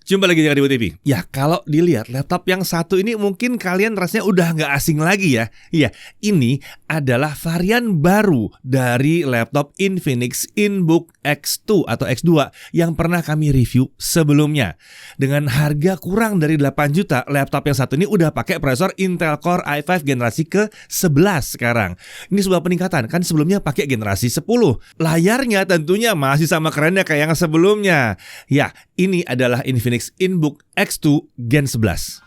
Jumpa lagi dengan Ibu TV. Ya, kalau dilihat laptop yang satu ini mungkin kalian rasanya udah nggak asing lagi ya. Iya, ini adalah varian baru dari laptop Infinix InBook X2 atau X2 yang pernah kami review sebelumnya. Dengan harga kurang dari 8 juta, laptop yang satu ini udah pakai prosesor Intel Core i5 generasi ke-11 sekarang. Ini sebuah peningkatan, kan sebelumnya pakai generasi 10. Layarnya tentunya masih sama kerennya kayak yang sebelumnya. Ya, ini adalah Infinix InBook X2 Gen 11.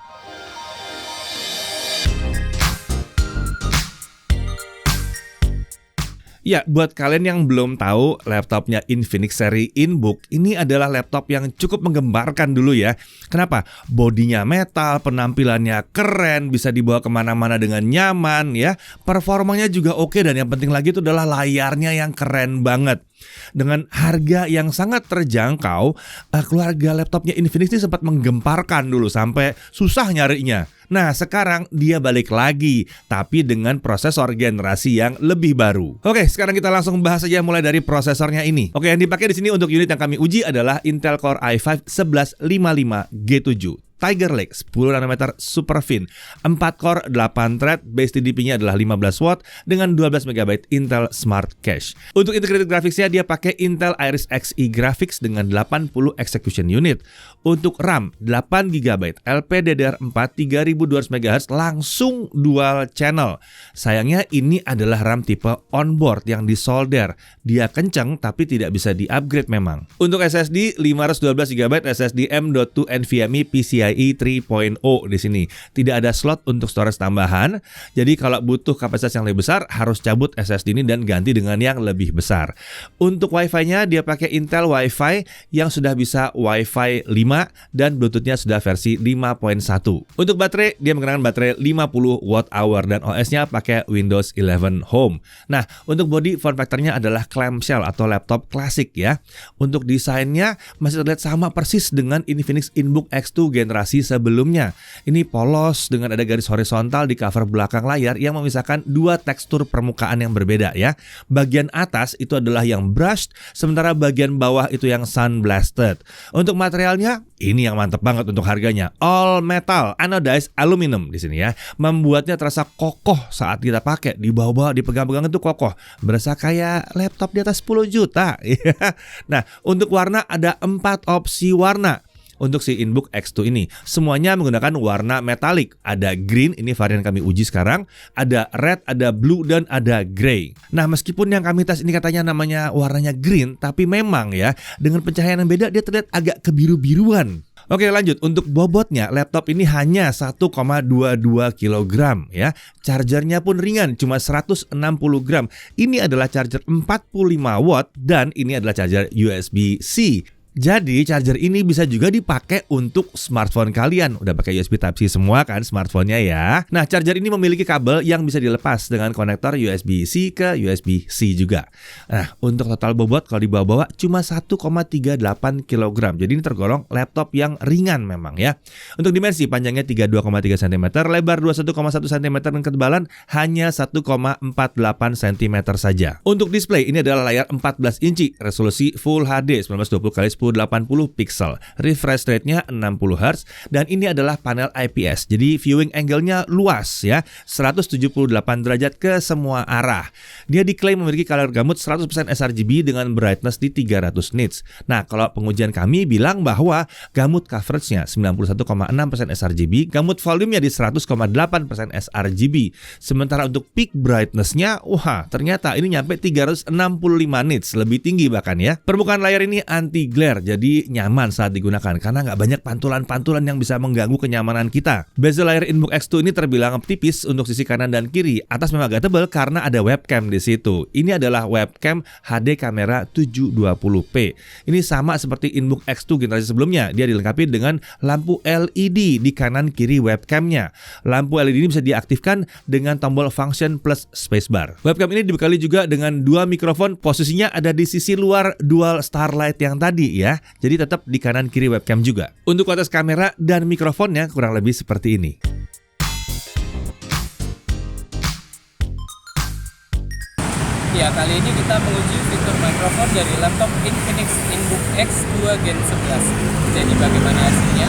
Ya, buat kalian yang belum tahu laptopnya Infinix seri InBook, ini adalah laptop yang cukup menggembarkan dulu ya. Kenapa? Bodinya metal, penampilannya keren, bisa dibawa kemana-mana dengan nyaman ya. Performanya juga oke, dan yang penting lagi itu adalah layarnya yang keren banget. Dengan harga yang sangat terjangkau, keluarga laptopnya Infinix ini sempat menggemparkan dulu sampai susah nyarinya. Nah, sekarang dia balik lagi, tapi dengan prosesor generasi yang lebih baru. Oke, sekarang kita langsung bahas saja mulai dari prosesornya ini. Oke, yang dipakai di sini untuk unit yang kami uji adalah Intel Core i5 1155G7. Tiger Lake 10 nanometer Superfin, 4 core 8 thread, base TDP-nya adalah 15 watt dengan 12 MB Intel Smart Cache. Untuk integrated graphics-nya dia pakai Intel Iris Xe Graphics dengan 80 execution unit. Untuk RAM 8 GB LPDDR4 3200 MHz langsung dual channel. Sayangnya ini adalah RAM tipe onboard yang disolder. Dia kencang tapi tidak bisa di-upgrade memang. Untuk SSD 512 GB SSD M.2 NVMe PCIe 3.0 di sini. Tidak ada slot untuk storage tambahan. Jadi kalau butuh kapasitas yang lebih besar harus cabut SSD ini dan ganti dengan yang lebih besar. Untuk Wi-Fi-nya dia pakai Intel Wi-Fi yang sudah bisa Wi-Fi 5 dan Bluetooth-nya sudah versi 5.1. Untuk baterai dia menggunakan baterai 50 Wh dan OS-nya pakai Windows 11 Home. Nah, untuk body form factor-nya adalah clamshell atau laptop klasik ya. Untuk desainnya masih terlihat sama persis dengan Infinix InBook X2 generasi sebelumnya. Ini polos dengan ada garis horizontal di cover belakang layar yang memisahkan dua tekstur permukaan yang berbeda ya. Bagian atas itu adalah yang brushed, sementara bagian bawah itu yang sun-blasted. Untuk materialnya, ini yang mantep banget untuk harganya. All metal anodized aluminum di sini ya. Membuatnya terasa kokoh saat kita pakai. Di bawah dipegang-pegang itu kokoh. Berasa kayak laptop di atas 10 juta. Nah, untuk warna ada 4 opsi warna. Untuk si InBook X2 ini semuanya menggunakan warna metalik. Ada green, ini varian kami uji sekarang. Ada red, ada blue, dan ada grey. Nah, meskipun yang kami tes ini katanya namanya warnanya green, tapi memang ya dengan pencahayaan yang beda dia terlihat agak kebiru-biruan. Oke, lanjut. Untuk bobotnya, laptop ini hanya 1,22 kg ya. Chargernya pun ringan, cuma 160 gram. Ini adalah charger 45 watt dan ini adalah charger USB-C. Jadi charger ini bisa juga dipakai untuk smartphone kalian. Udah pakai USB Type-C semua kan smartphone-nya ya. Nah, charger ini memiliki kabel yang bisa dilepas dengan konektor USB-C ke USB-C juga. Nah, untuk total bobot kalau dibawa-bawa cuma 1,38 kg. Jadi ini tergolong laptop yang ringan memang ya. Untuk dimensi, panjangnya 32,3 cm, lebar 21,1 cm, dan ketebalan hanya 1,48 cm saja. Untuk display, ini adalah layar 14 inci, resolusi Full HD 1920x1080 pixel, refresh rate-nya 60 Hz, dan ini adalah panel IPS. Jadi viewing angle-nya luas ya, 178 derajat ke semua arah. Dia diklaim memiliki color gamut 100% sRGB dengan brightness di 300 nits. Nah, kalau pengujian kami bilang bahwa gamut coverage-nya 91,6% sRGB, gamut volume-nya di 100,8% sRGB. Sementara untuk peak brightness-nya, wah, ternyata ini nyampe 365 nits, lebih tinggi bahkan ya. Permukaan layar ini anti glare, jadi nyaman saat digunakan karena nggak banyak pantulan-pantulan yang bisa mengganggu kenyamanan kita. Bezel layar InBook X2 ini terbilang tipis untuk sisi kanan dan kiri. Atas memang agak tebal karena ada webcam di situ. Ini adalah webcam HD kamera 720p. Ini sama seperti InBook X2 generasi sebelumnya. Dia dilengkapi dengan lampu LED di kanan kiri webcamnya. Lampu LED ini bisa diaktifkan dengan tombol function plus spacebar. Webcam ini dibekali juga dengan dua mikrofon. Posisinya ada di sisi luar dual starlight yang tadi ya. Jadi tetap di kanan kiri webcam juga. Untuk kualitas kamera dan mikrofonnya kurang lebih seperti ini. Ya, kali ini kita menguji fitur mikrofon dari laptop Infinix InBook X2 Gen 11. Jadi bagaimana hasilnya?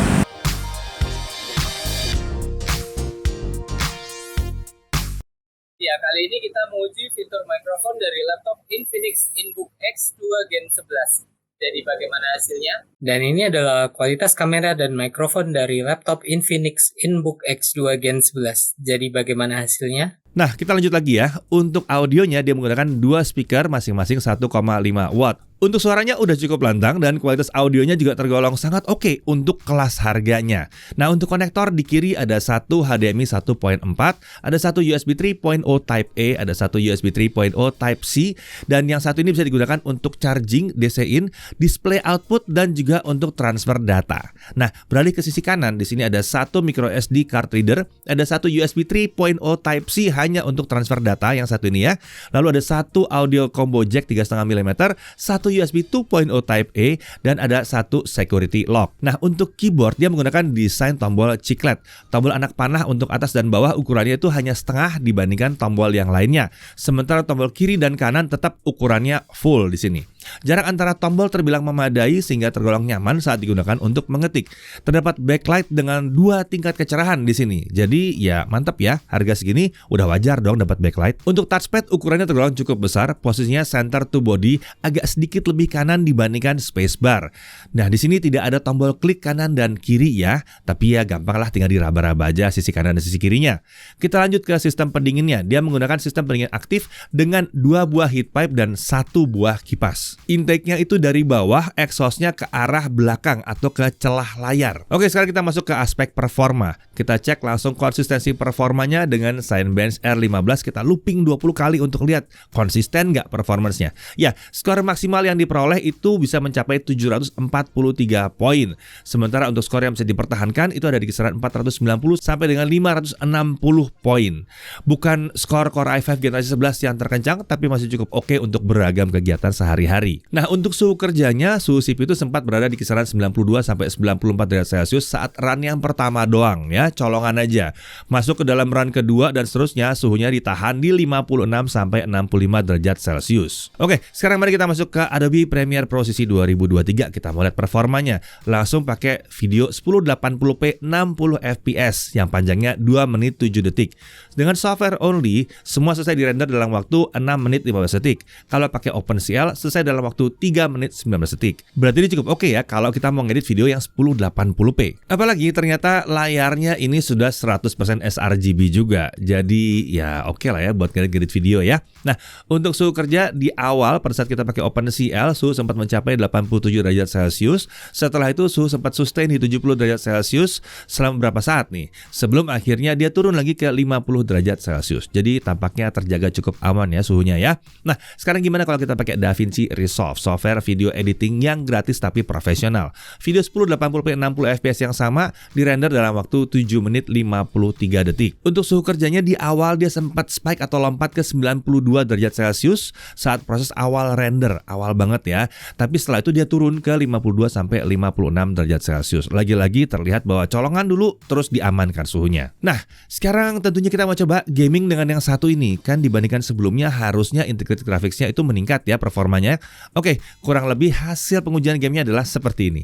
Ya, kali ini kita menguji fitur mikrofon dari laptop Infinix InBook X2 Gen 11. Jadi bagaimana hasilnya? Dan ini adalah kualitas kamera dan mikrofon dari laptop Infinix InBook X2 Gen 11. Jadi bagaimana hasilnya? Nah, kita lanjut lagi ya. Untuk audionya dia menggunakan dua speaker masing-masing 1,5 watt. Untuk suaranya udah cukup lantang dan kualitas audionya juga tergolong sangat oke untuk kelas harganya. Nah, untuk konektor di kiri ada satu HDMI 1.4, ada satu USB 3.0 Type A, ada satu USB 3.0 Type C, dan yang satu ini bisa digunakan untuk charging DC in, display output, dan juga untuk transfer data. Nah, beralih ke sisi kanan, di sini ada satu micro SD card reader, ada satu USB 3.0 Type C hanya untuk transfer data yang satu ini ya. Lalu ada satu audio combo jack 3,5 mm, satu USB 2.0 Type A, dan ada satu security lock. Nah, untuk keyboard dia menggunakan desain tombol chiclet. Tombol anak panah untuk atas dan bawah ukurannya itu hanya setengah dibandingkan tombol yang lainnya. Sementara tombol kiri dan kanan tetap ukurannya full di sini. Jarak antara tombol terbilang memadai sehingga tergolong nyaman saat digunakan untuk mengetik. Terdapat backlight dengan 2 tingkat kecerahan di sini. Jadi ya mantap ya, harga segini udah wajar dong dapat backlight. Untuk touchpad ukurannya tergolong cukup besar, posisinya center to body agak sedikit lebih kanan dibandingkan spacebar. Nah, di sini tidak ada tombol klik kanan dan kiri ya, tapi ya gampang lah tinggal diraba-raba aja sisi kanan dan sisi kirinya. Kita lanjut ke sistem pendinginnya. Dia menggunakan sistem pendingin aktif dengan 2 buah heat pipe dan 1 buah kipas. Intake-nya itu dari bawah, exhaust-nya ke arah belakang atau ke celah layar. Oke, sekarang kita masuk ke aspek performa. Kita cek langsung konsistensi performanya dengan Cinebench R15. Kita looping 20 kali untuk lihat konsisten nggak performance-nya. Ya, skor maksimal yang diperoleh itu bisa mencapai 743 poin. Sementara untuk skor yang bisa dipertahankan itu ada di kisaran 490 sampai dengan 560 poin. Bukan skor Core i5 generasi 11 yang terkencang, tapi masih cukup oke untuk beragam kegiatan sehari-hari. Nah, untuk suhu kerjanya, suhu CPU itu sempat berada di kisaran 92 sampai 94 derajat Celcius saat run yang pertama doang ya, colongan aja. Masuk ke dalam run kedua dan seterusnya suhunya ditahan di 56 sampai 65 derajat Celcius. Oke, sekarang mari kita masuk ke Adobe Premiere Pro sisi 2023. Kita mau lihat performanya. Langsung pakai video 1080p 60 fps yang panjangnya 2 menit 7 detik. Dengan software only, semua selesai dirender dalam waktu 6 menit 15 detik. Kalau pakai OpenCL, selesai dalam waktu 3 menit 19 detik. Berarti ini cukup oke ya kalau kita mau ngedit video yang 1080p. Apalagi ternyata layarnya ini sudah 100% sRGB juga. Jadi ya oke lah ya buat ngedit video ya. Nah, untuk suhu kerja di awal pada saat kita pakai OpenCL, suhu sempat mencapai 87 derajat Celcius. Setelah itu suhu sempat sustain di 70 derajat Celcius selama beberapa saat nih. Sebelum akhirnya dia turun lagi ke 50 derajat Celcius. Jadi tampaknya terjaga cukup aman ya suhunya ya. Nah, sekarang gimana kalau kita pakai DaVinci Resolve, software video editing yang gratis tapi profesional. Video 1080p 60 fps yang sama dirender dalam waktu 7 menit 53 detik. Untuk suhu kerjanya di awal dia sempat spike atau lompat ke 92 derajat Celcius saat proses awal render, awal banget ya. Tapi setelah itu dia turun ke 52 sampai 56 derajat Celcius. Lagi-lagi terlihat bahwa colongan dulu terus diamankan suhunya. Nah, sekarang tentunya kita mau coba gaming dengan yang satu ini. Kan dibandingkan sebelumnya harusnya integrated graphics-nya itu meningkat ya performanya. Oke, kurang lebih hasil pengujian gamenya adalah seperti ini.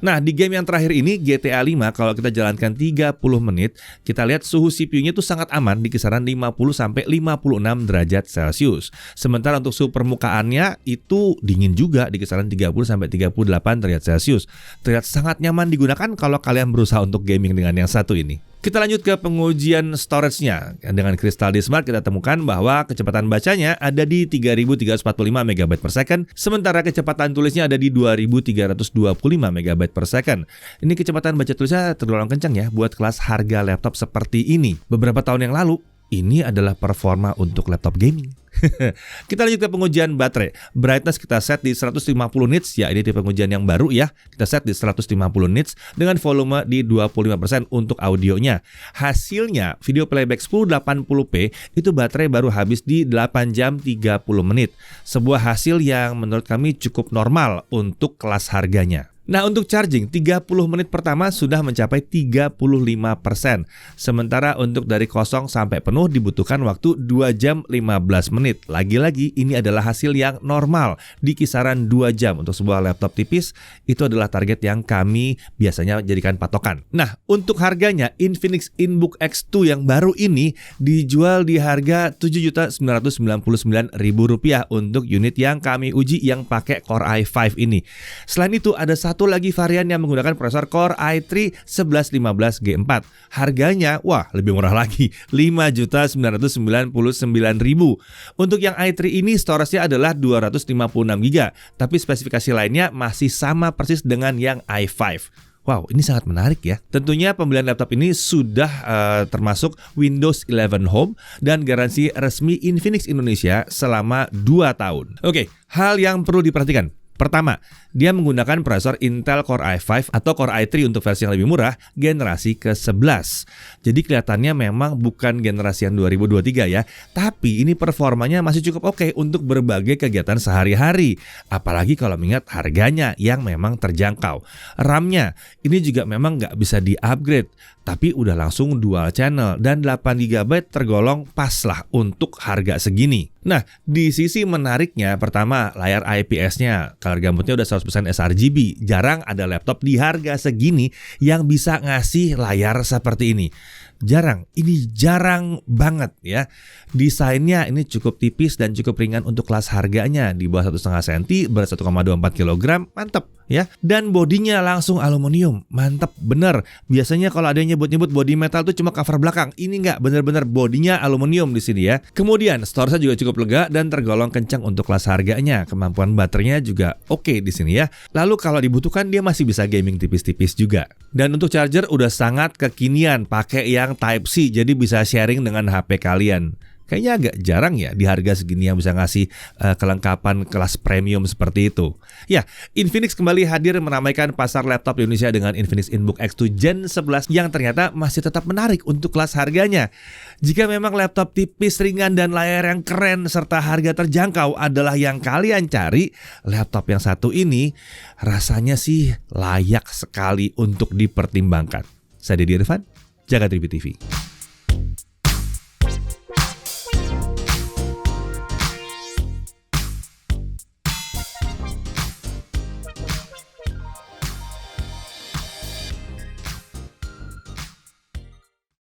Nah, di game yang terakhir ini GTA 5 kalau kita jalankan 30 menit, kita lihat suhu CPU-nya itu sangat aman di kisaran 50 sampai 56 derajat Celcius. Sementara untuk suhu permukaannya itu dingin juga di kisaran 30 sampai 38 derajat Celcius. Terlihat sangat nyaman digunakan kalau kalian berusaha untuk gaming dengan yang satu ini. Kita lanjut ke pengujian storage-nya. Dengan Crystal Disk Mark kita temukan bahwa kecepatan bacanya ada di 3345 MB per second, sementara kecepatan tulisnya ada di 2325 MB per second. Ini kecepatan baca tulisnya tergolong kencang ya buat kelas harga laptop seperti ini. Beberapa tahun yang lalu, ini adalah performa untuk laptop gaming. Kita lanjut ke pengujian baterai. Brightness kita set di 150 nits, ya ini tipe pengujian yang baru ya. Kita set di 150 nits dengan volume di 25% untuk audionya. Hasilnya video playback 1080p itu baterai baru habis di 8 jam 30 menit. Sebuah hasil yang menurut kami cukup normal untuk kelas harganya. Nah, untuk charging 30 menit pertama sudah mencapai 35%. Sementara untuk dari kosong sampai penuh dibutuhkan waktu 2 jam 15 menit. Lagi-lagi ini adalah hasil yang normal di kisaran 2 jam untuk sebuah laptop tipis. Itu adalah target yang kami biasanya jadikan patokan. Nah, untuk harganya Infinix InBook X2 yang baru ini dijual di harga Rp7.999.000 untuk unit yang kami uji yang pakai Core i5 ini. Selain itu ada satu lagi varian yang menggunakan prosesor Core i3 1115G4. Harganya wah lebih murah lagi, Rp5.999.000. Untuk yang i3 ini storage-nya adalah 256GB, tapi spesifikasi lainnya masih sama persis dengan yang i5. Wow, ini sangat menarik ya. Tentunya pembelian laptop ini sudah termasuk Windows 11 Home dan garansi resmi Infinix Indonesia selama 2 tahun. Oke, hal yang perlu diperhatikan. Pertama, dia menggunakan prosesor Intel Core i5 atau Core i3 untuk versi yang lebih murah, generasi ke-11. Jadi kelihatannya memang bukan generasi yang 2023 ya, tapi ini performanya masih cukup oke untuk berbagai kegiatan sehari-hari. Apalagi kalau mengingat harganya yang memang terjangkau. RAM-nya ini juga memang nggak bisa di-upgrade, tapi udah langsung dual channel dan 8GB tergolong pas lah untuk harga segini. Nah, di sisi menariknya, pertama layar IPS-nya, color gamutnya udah 100% sRGB. Jarang ada laptop di harga segini yang bisa ngasih layar seperti ini. Jarang, ini jarang banget ya. Desainnya ini cukup tipis dan cukup ringan untuk kelas harganya, di bawah 1,5 cm, berat 1,24 kg, mantep ya. Dan bodinya langsung aluminium, mantep bener. Biasanya kalau ada yang nyebut-nyebut body metal tuh cuma cover belakang, ini nggak, bener-bener bodinya aluminium di sini ya. Kemudian storage juga cukup lega dan tergolong kencang untuk kelas harganya. Kemampuan baterainya juga oke di sini ya. Lalu kalau dibutuhkan dia masih bisa gaming tipis-tipis juga. Dan untuk charger udah sangat kekinian, pakai yang Type-C, jadi bisa sharing dengan HP kalian. Kayaknya agak jarang ya di harga segini yang bisa ngasih kelengkapan kelas premium seperti itu. Ya, Infinix kembali hadir meramaikan pasar laptop di Indonesia dengan Infinix InBook X2 Gen 11 yang ternyata masih tetap menarik untuk kelas harganya. Jika memang laptop tipis, ringan, dan layar yang keren serta harga terjangkau adalah yang kalian cari, laptop yang satu ini rasanya sih layak sekali untuk dipertimbangkan. Saya Deddy Irfan, Jagat Tribun TV.